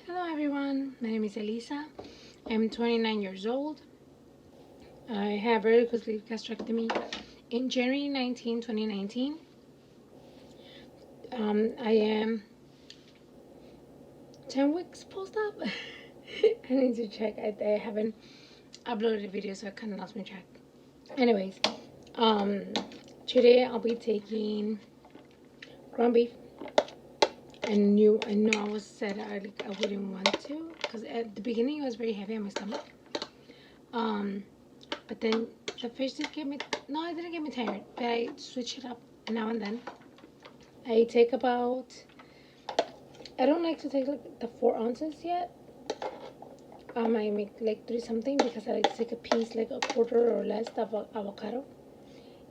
Hello everyone, my name is Elisa. I'm 29 years old. I have vertical sleeve gastrectomy in January 19, 2019. I am 10 weeks post-op. I need to check. I haven't uploaded a video, so I kind of lost my track. Anyways, today I'll be taking ground beef. I know I was said I wouldn't want to, because at the beginning it was very heavy on my stomach. But then the fish did get me. No, it didn't get me tired, but I switch it up now and then. I take about. I don't like to take like the 4 ounces yet. I make like 3 something because I like to take a piece, like a quarter or less of avocado,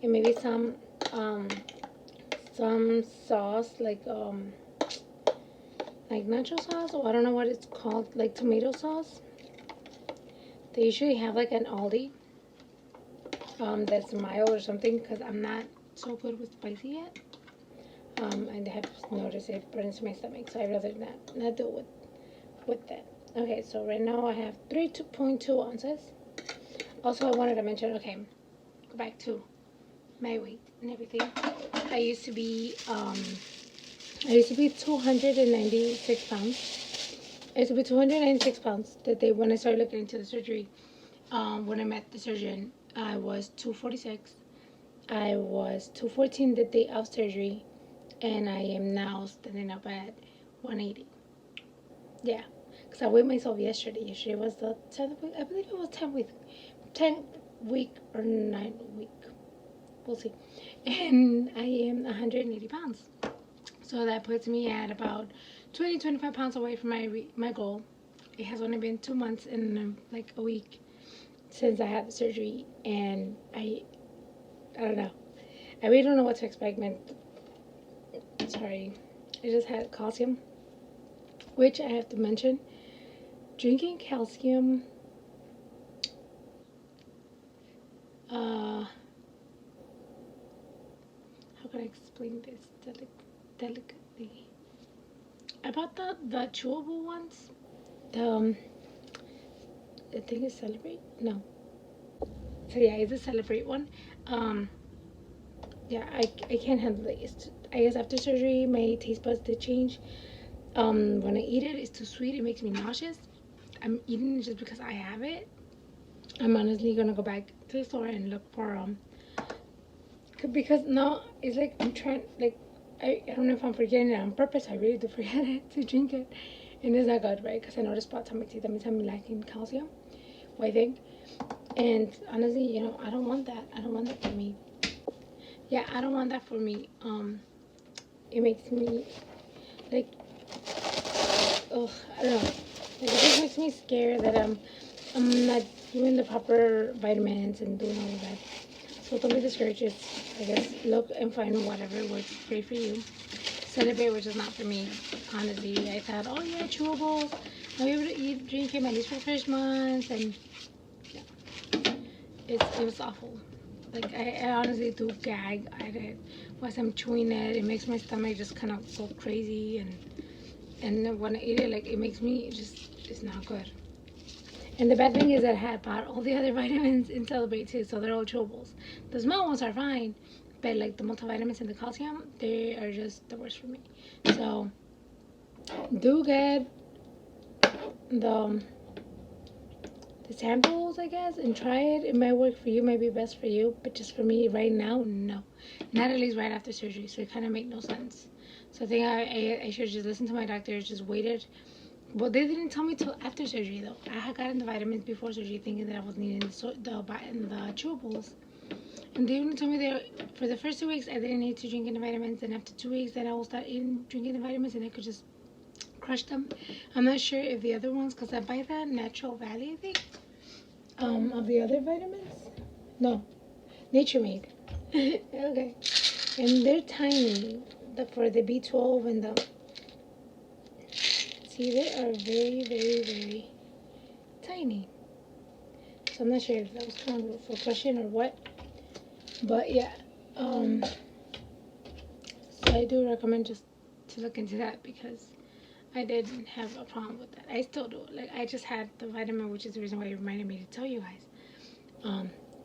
and maybe some sauce like nacho sauce, or I don't know what it's called, like tomato sauce. They usually have like an Aldi that's mild or something, because I'm not so good with spicy yet. And I have noticed it burns my stomach, so I'd rather not do it with that. Okay, so right now I have 3.2 ounces. Also, I wanted to mention, okay, go back to my weight and everything. I used to be 296 pounds. I used to be 296 pounds that day when I started looking into the surgery. When I met the surgeon, I was 246. I was 214 the day of surgery, and I am now standing up at 180. Yeah, because I weighed myself yesterday. Yesterday was the 10th week. I believe it was 10th week or 9th week. We'll see. And I am 180 pounds. So that puts me at about 25 pounds away from my goal. It has only been 2 months and like a week since I had the surgery, and I don't know. I really don't know what to expect, man. Sorry. I just had calcium, which I have to mention. Drinking calcium, how can I explain this delicately? I bought the chewable ones. I think it's Celebrate. No. So yeah, it's a Celebrate one. Yeah, I can't handle it. I guess after surgery, my taste buds did change. When I eat it, it's too sweet. It makes me nauseous. I'm eating it just because I have it. I'm honestly gonna go back to the store and look for because now it's like I'm trying, like I don't know if I'm forgetting it on purpose. I really do forget it to drink it, and it's not good, right? Because I know the spots on my teeth. That means I'm lacking calcium. Well, I think, and honestly, I don't want that. I don't want that for me. Yeah, I don't want that for me. It makes me like, oh, I don't know. Like, it just makes me scared that I'm not doing the proper vitamins and doing all of that. So don't be discouraged. I guess look and find whatever works great for you. Celebrate, which is not for me. Honestly, I thought, oh yeah, chewables. I'll be able to drink it at least for the first month, and yeah, it was awful. Like I honestly do gag at it once I'm chewing it. It makes my stomach just kind of go crazy, and when I eat it, like it makes me it's not good. And the bad thing is that I had bought all the other vitamins in Celebrate too, so they're all chewables. The small ones are fine, but like the multivitamins and the calcium, they are just the worst for me. So do get the samples, I guess, and try it. It might work for you, might be best for you, but just for me right now, no. Not at least right after surgery, so it kind of made no sense. So I think I should just listen to my doctor, just waited. Well, they didn't tell me till after surgery, though. I had gotten the vitamins before surgery, thinking that I was needing the chewables. And they only told me that for the first 2 weeks, I didn't need to drink any vitamins. And after 2 weeks, then I will start drinking the vitamins, and I could just crush them. I'm not sure if the other ones, because I buy the Natural Valley, I think, of the other vitamins. No, Nature Made. Okay. And they're tiny. For the B12 and the... See, they are very, very, very tiny. So I'm not sure if that was kind of for crushing or what. But yeah. So I do recommend just to look into that, because I didn't have a problem with that. I still do. Like, I just had the vitamin, which is the reason why you reminded me to tell you guys.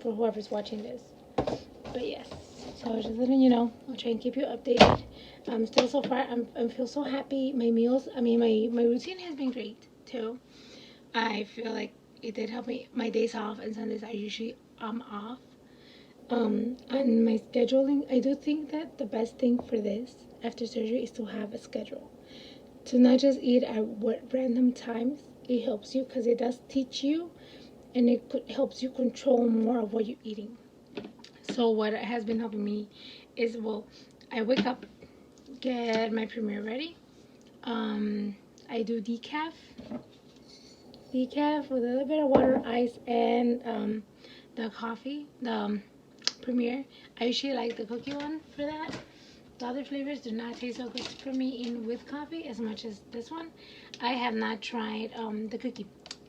For whoever's watching this. But yes, so just letting you know. I'll try and keep you updated. Still so far, I feel so happy. My meals, I mean, my routine has been great too. I feel like it did help me. My days off and Sundays are usually off. And my scheduling, I do think that the best thing for this after surgery is to have a schedule. To not just eat at what random times. It helps you because it does teach you, and helps you control more of what you're eating. So what has been helping me is, well, I wake up, get my Premier ready. I do decaf with a little bit of water, ice, and the coffee, the Premier. I usually like the cookie one for that. The other flavors do not taste so good for me in with coffee as much as this one. I have not tried the cookie.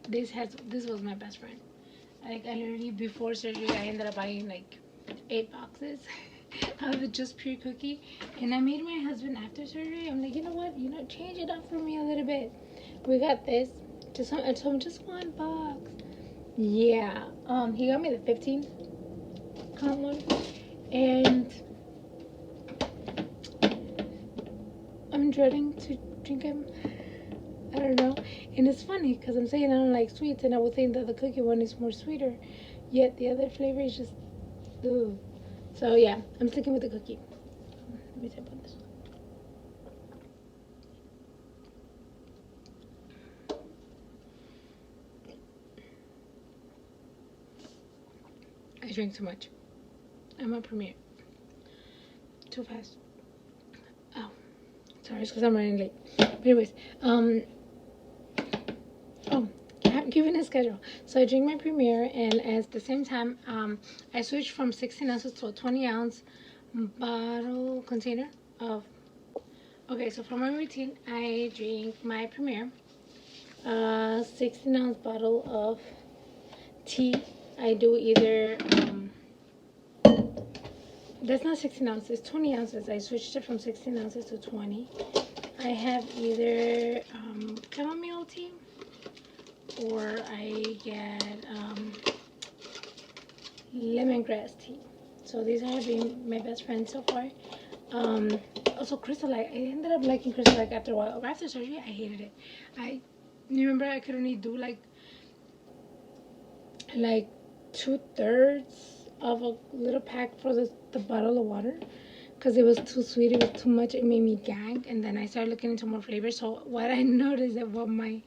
This was my best friend. Like, I literally, before surgery, I ended up buying like 8 boxes of the just pure cookie, and I made my husband after surgery. I'm like, you know what? Change it up for me a little bit. We got this. I told him just 1 box. Yeah. He got me the 15 count one, and I'm dreading to drink him. I don't know. And it's funny because I'm saying I don't like sweets, and I would think that the cookie one is more sweeter, yet the other flavor is just, ugh. So yeah, I'm sticking with the cookie. Let me tap on this. I drink too much. I'm a Premier. Too fast. Oh, sorry, it's because I'm running late. But anyways, oh, I'm giving a schedule. So I drink my Premier, and at the same time, I switched from 16 ounces to a 20-ounce bottle container of. Okay, so for my routine, I drink my Premier, 16-ounce bottle of tea. I do either, that's not 16 ounces, 20 ounces. I switched it from 16 ounces to 20. I have either chamomile tea, or I get lemongrass tea. So these have been my best friends so far. Also Crystal Light. I ended up liking Crystal Light after a while. After surgery, I hated it. You remember I could only do like 2/3 of a little pack for the bottle of water, because it was too sweet, it was too much, it made me gag. And then I started looking into more flavors. So what I noticed that what my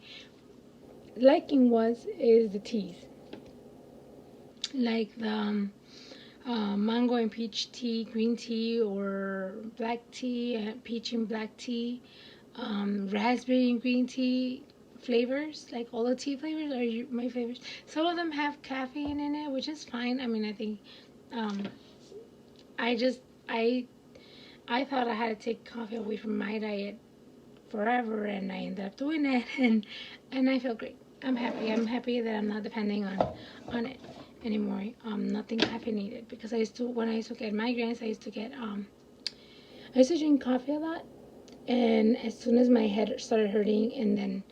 liking is the teas, like the mango and peach tea, green tea, or black tea, peach and black tea, raspberry and green tea flavors. Like, all the tea flavors are my favorites. Some of them have caffeine in it, which is fine. I mean, I think um, I just I thought I had to take coffee away from my diet forever, and I ended up doing it, and I feel great. I'm happy. I'm happy that I'm not depending on it anymore. Nothing caffeinated, because when I used to get migraines, I used to drink coffee a lot, and as soon as my head started hurting, and then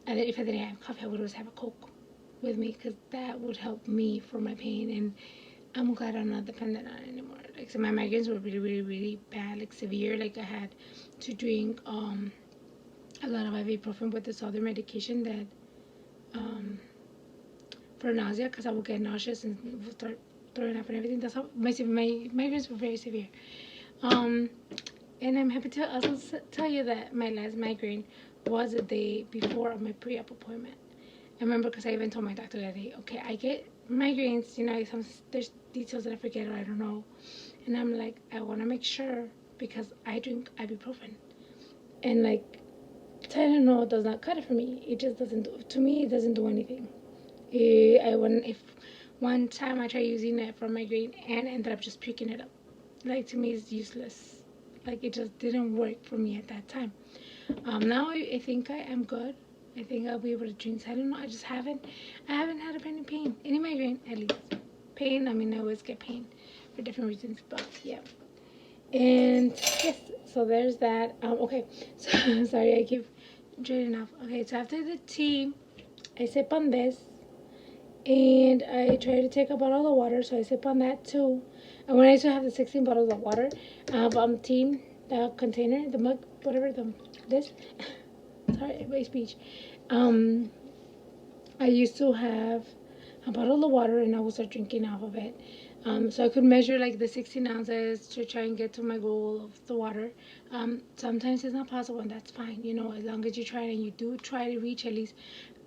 if I didn't have coffee, I would always have a Coke with me, because that would help me for my pain. And I'm glad I'm not dependent on it anymore. Like, so my migraines were really, really, really bad, like severe. Like, I had to drink a lot of ibuprofen with this other medication that for nausea, because I would get nauseous and would start throwing up and everything. That's how my migraines were very severe. Um, and I'm happy to also tell you that my last migraine was the day before my pre-op appointment. I remember, because I even told my doctor that day, okay, I get migraines, there's details that I forget or I don't know. And I'm like, I want to make sure, because I drink ibuprofen. And like, Tylenol does not cut it for me. It just doesn't to me, it doesn't do anything. If one time I tried using it for migraine and ended up just picking it up. Like, to me, it's useless. Like, it just didn't work for me at that time. Now I think I am good. I think I'll be able to drink Tylenol. I haven't had any pain, any migraine at least. Pain, I mean, I always get pain for different reasons, but yeah. And yes, so there's that. Okay, so sorry, I keep draining off. Okay, so after the tea, I sip on this, and I try to take a bottle of water, so I sip on that too. And when I still have the 16 bottles of water, I have tea, the container, the mug, whatever this. Sorry, my speech. Um, I used to have a bottle of water, and I would start drinking off of it. So I could measure like the 16 ounces to try and get to my goal of the water. Sometimes it's not possible, and that's fine. You know, as long as you try and you do try to reach at least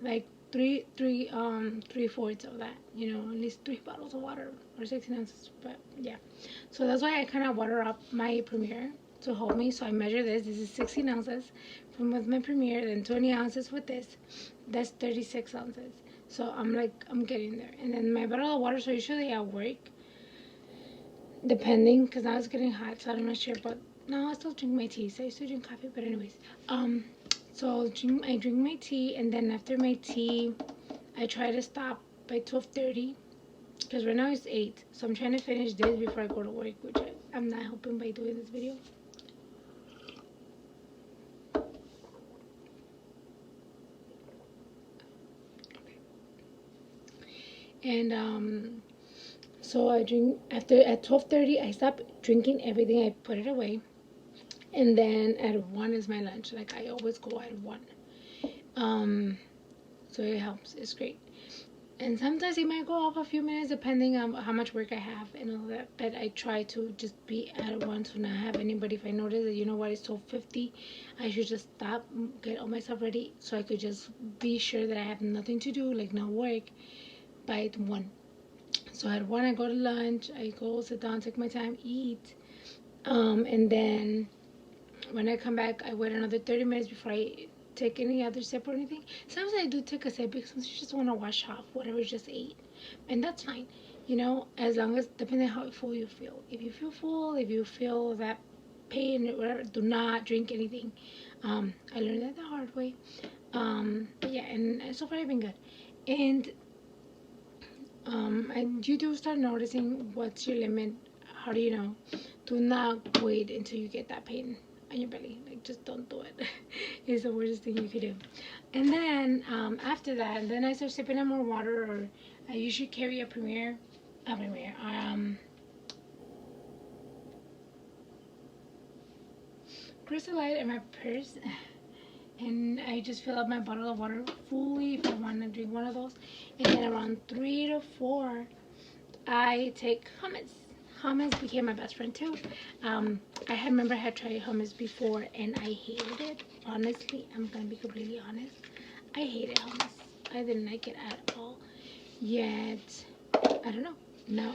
like three-fourths of that. You know, at least 3 bottles of water or 16 ounces. But yeah, so that's why I kind of water up my Premier to hold me. So I measure this. This is 16 ounces from with my Premier, then 20 ounces with this. That's 36 ounces. So I'm getting there. And then my bottle of water. So usually at work, depending, because now it's getting hot, so I'm not sure. But no, I still drink my tea. So I used to drink coffee, but anyways, so I drink my tea, and then after my tea, I try to stop by 12:30, because right now it's 8. So I'm trying to finish this before I go to work, which I'm not helping by doing this video. And so I drink after at 12:30. I stop drinking everything. I put it away, and then at 1 is my lunch. Like I always go at 1. Um, so it helps. It's great. And sometimes it might go off a few minutes depending on how much work I have and all that. But I try to just be at 1 to not have anybody. If I notice that, you know what, it's 12:50, I should just stop, get all my stuff ready, so I could just be sure that I have nothing to do, like no work, by 1. So at 1, I go to lunch. I go sit down, take my time, eat. And then when I come back, I wait another 30 minutes before I take any other sip or anything. Sometimes I do take a sip because sometimes you just want to wash off whatever you just ate. And that's fine. You know, as long as, depending on how full you feel. If you feel full, if you feel that pain or whatever, do not drink anything. I learned that the hard way. But yeah, and so far I've been good. And you do start noticing what's your limit. How do you know? Do not wait until you get that pain on your belly. Like, just don't do it. It's the worst thing you could do. And then after that, then I start sipping on more water, or I usually carry a Crystal Light in my purse. And I just fill up my bottle of water fully if I want to drink one of those. And then around 3 to 4, I take hummus. Hummus became my best friend too. I had tried hummus before, and I hated it. Honestly, I'm gonna be completely honest. I hated hummus. I didn't like it at all. Yet, I don't know. Now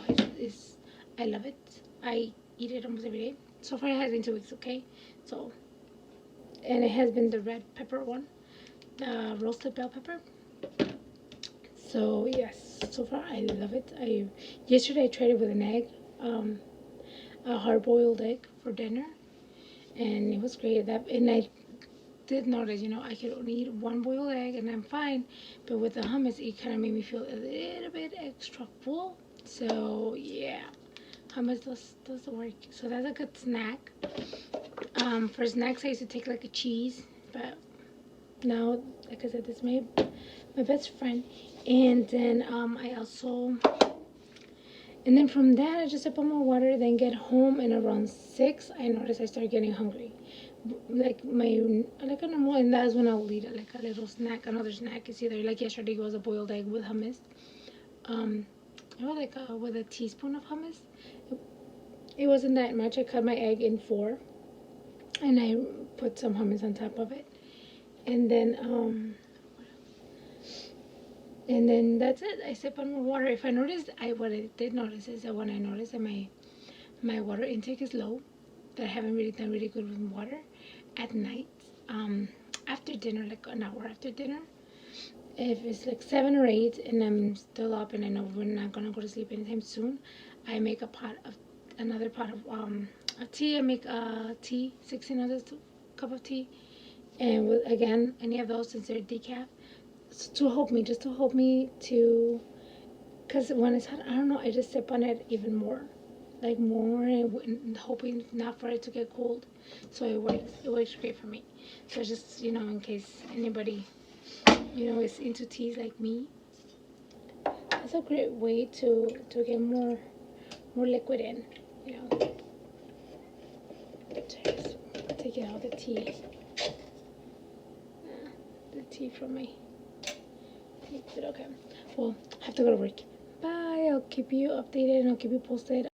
I love it. I eat it almost every day. So far, it has been 2 weeks. Okay, so, and it has been the red pepper one, the roasted bell pepper. So yes, so far I love it. Yesterday I tried it with an egg, a hard-boiled egg for dinner, and it was great. And I did notice, I could only eat one boiled egg and I'm fine. But with the hummus, it kind of made me feel a little bit extra full. So yeah, hummus does the work. So that's a good snack. For snacks, I used to take like a cheese, but now, like I said, this is my best friend. And then and then from that, I just sip on more water, then get home, and around 6, I notice I start getting hungry. Like a normal, and that's when I'll eat like a little snack, another snack. It's either like yesterday was a boiled egg with hummus. It was like with a teaspoon of hummus. It wasn't that much. I cut my egg in 4, and I put some hummus on top of it. And then that's it. I sip on more water. If I noticed, what I did notice is that when I notice that my water intake is low, that I haven't really done really good with water at night, after dinner, like an hour after dinner, if it's like 7 or 8 and I'm still up and I know we're not gonna go to sleep anytime soon, I make another pot of tea. I make tea, 16 ounces cup of tea, and with, again, any of those, since they're decaf, just to help me to, because when it's hot, I don't know, I just sip on it even more. like more, and hoping not for it to get cold. So it works great for me. So just, in case anybody, is into teas like me, it's a great way to get more liquid in, you know. Just taking out the tea from my teeth. But okay, well, I have to go to work. Bye. I'll keep you updated and I'll keep you posted